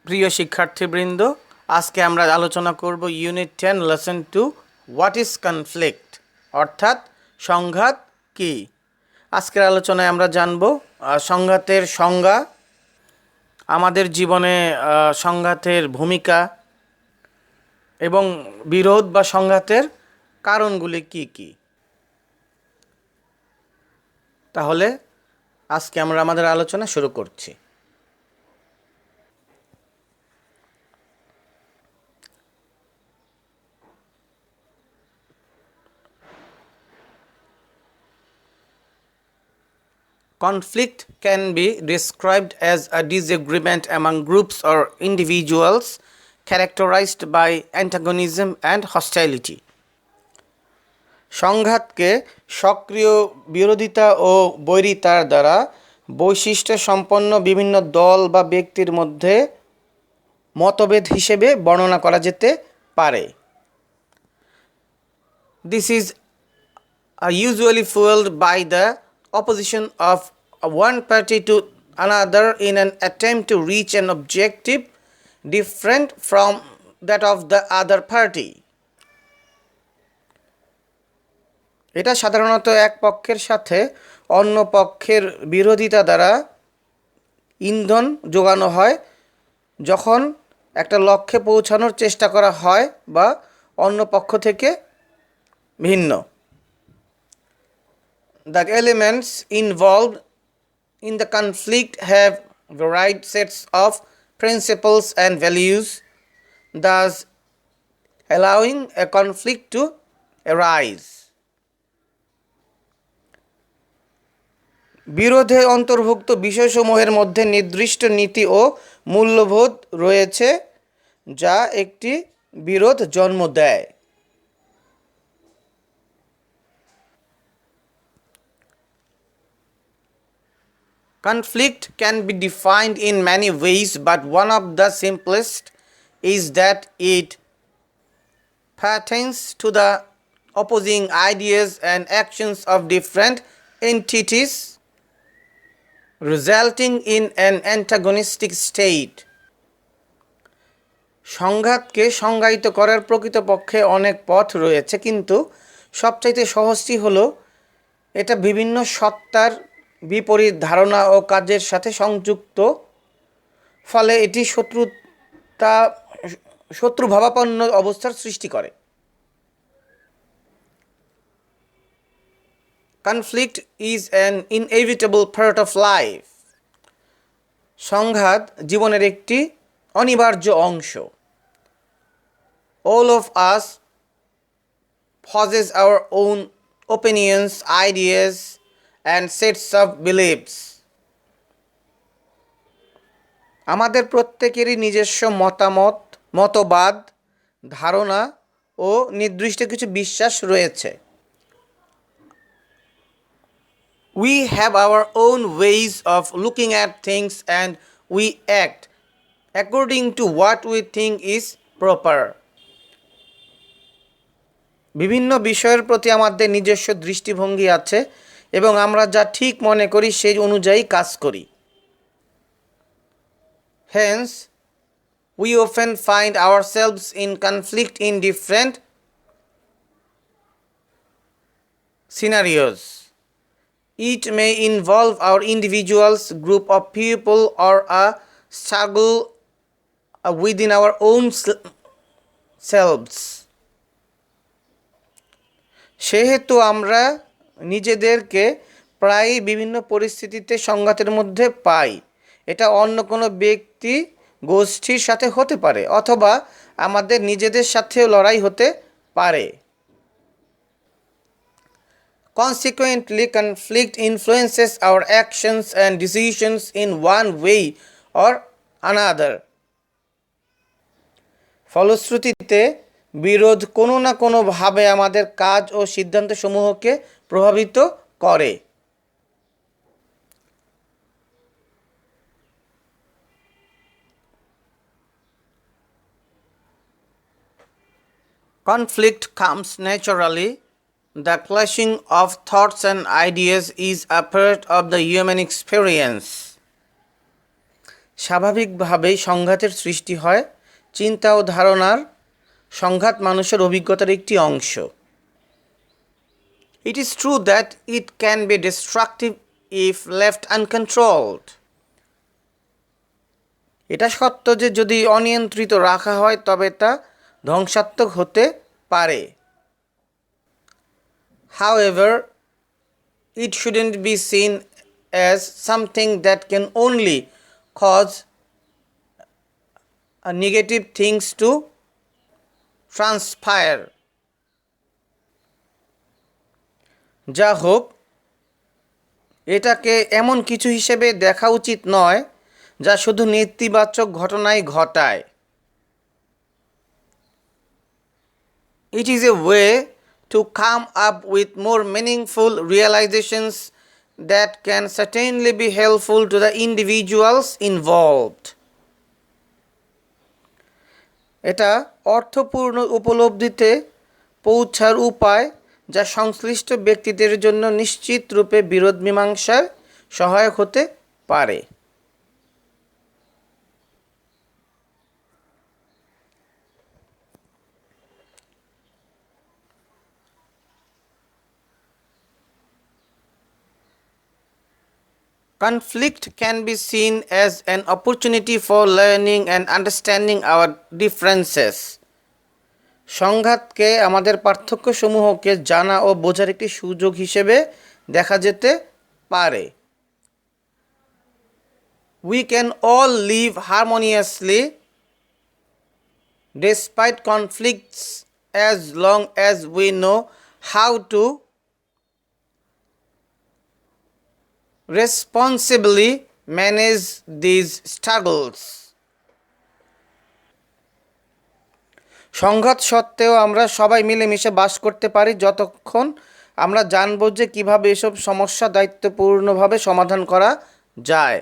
প্রিয় শিক্ষার্থীবৃন্দ, আজকে আমরা আলোচনা করব unit 10 lesson 2 what is conflict অর্থাৎ সংঘাত কি। আজকের আলোচনায় আমরা জানব সংঘাতের সংজ্ঞা, আমাদের জীবনে সংঘাতের ভূমিকা এবং বিরোধ বা সংঘাতের কারণগুলি কি কি। তাহলে আজকে আমরা আমাদের আলোচনা শুরু করছি। Conflict can be described as a disagreement among groups or individuals characterized by antagonism and hostility. সংঘাতকে সক্রিয় বিরোধিতা ও বৈরিতার দ্বারা বৈশিষ্ট্য সম্পন্ন বিভিন্ন দল বা ব্যক্তির মধ্যে মতভেদ হিসেবে বর্ণনা করা যেতে পারে। This is usually fueled by the opposition of one party to another in an attempt to reach an objective different from that of the other party. এটা সাধারণত এক পক্ষের সাথে অন্য পক্ষের বিরোধিতা দ্বারা ইন্ধন যোগানো হয় যখন একটা লক্ষ্যে পৌঁছানোর চেষ্টা করা হয় বা অন্য পক্ষ থেকে ভিন্ন। The elements involved in the conflict have varied sets of principles and values, thus allowing a conflict to arise. বিরোধে অন্তর্ভুক্ত বিষয়সমূহের মধ্যে নির্দিষ্ট নীতি ও মূল্যবোধ রয়েছে যা একটি বিরোধ জন্ম দেয়। Conflict can be defined in many ways, but one of the simplest is that it pertains to the opposing ideas and actions of different entities, resulting in an antagonistic state. সংঘাতকে সংজ্ঞায়িত করার প্রকৃতপক্ষে অনেক পথ রয়েছে, কিন্তু সবচাইতে সহজটি হলো এটা বিভিন্ন সত্তার বিপরীত ধারণা ও কাজের সাথে সংযুক্ত, ফলে এটি শত্রুভাবাপন্ন অবস্থার সৃষ্টি করে। Conflict is an inevitable part of life. সংঘাত জীবনের একটি অনিবার্য অংশ। All of us possess our own opinions, ideas, and sets of beliefs. আমাদের প্রত্যেকেরই নিজস্ব মতামত, মতবাদ, ধারণা ও নির্দিষ্ট কিছু বিশ্বাস রয়েছে। We have our own ways of looking at things and we act according to what we think is proper. বিভিন্ন বিষয়ের প্রতি আমাদের নিজস্ব দৃষ্টিভঙ্গি আছে এবং আমরা যা ঠিক মনে করি সেই অনুযায়ী কাজ করি। Hence, we often find ourselves in conflict in different scenarios. It may involve our individuals, group of people, or a struggle within our own selves. সেহেতু আমরা নিজেদেরকে প্রায়ই বিভিন্ন পরিস্থিতিতে সংঘাতের মধ্যে পাই। এটা অন্য কোনো ব্যক্তি গোষ্ঠীর সাথে হতে পারে অথবা আমাদের নিজেদের সাথেও লড়াই হতে পারে। Consequently, conflict influences our actions and decisions in one way or another. ফলশ্রুতিতে বিরোধ কোনো না কোনোভাবে আমাদের কাজ ও সিদ্ধান্তসমূহকে প্রভাবিত করে। Conflict comes naturally. The clashing of thoughts and ideas is a part of the human experience. স্বাভাবিকভাবেই সংঘাতের সৃষ্টি হয়। চিন্তা ও ধারণার সংঘাত মানুষের অভিজ্ঞতার একটি অংশ। It is true that it can be destructive if left uncontrolled. এটা সত্য যে যদি অনিয়ন্ত্রিত রাখা হয় তবে তা ধ্বংসাত্মক হতে পারে। However, it shouldn't be seen as something that can only cause negative things to transpire. যা হোক, এটাকে এমন কিছু হিসেবে দেখা উচিত নয় যা শুধু নেতিবাচক ঘটনাই ঘটায়। It is a way to come up with more meaningful realizations that can certainly be helpful to the individuals involved. এটা অর্থপূর্ণ উপলব্ধিতে পৌঁছার উপায় যা সংশ্লিষ্ট ব্যক্তিদের জন্য নিশ্চিত রূপে বিরোধ মীমাংসায় সহায়ক হতে পারে। Conflict can be seen as an opportunity for learning and understanding our differences. সংঘাতকে আমাদের পার্থক্যসমূহকে জানা ও বোঝার একটি সুযোগ হিসেবে দেখা যেতে পারে। We can all live harmoniously despite conflicts as long as we know how to responsibly manage these struggles. সংঘাত সত্ত্বেও আমরা সবাই মিলেমিশে বাস করতে পারি যতক্ষণ আমরা জানব যে কীভাবে এসব সমস্যা দায়িত্বপূর্ণভাবে সমাধান করা যায়।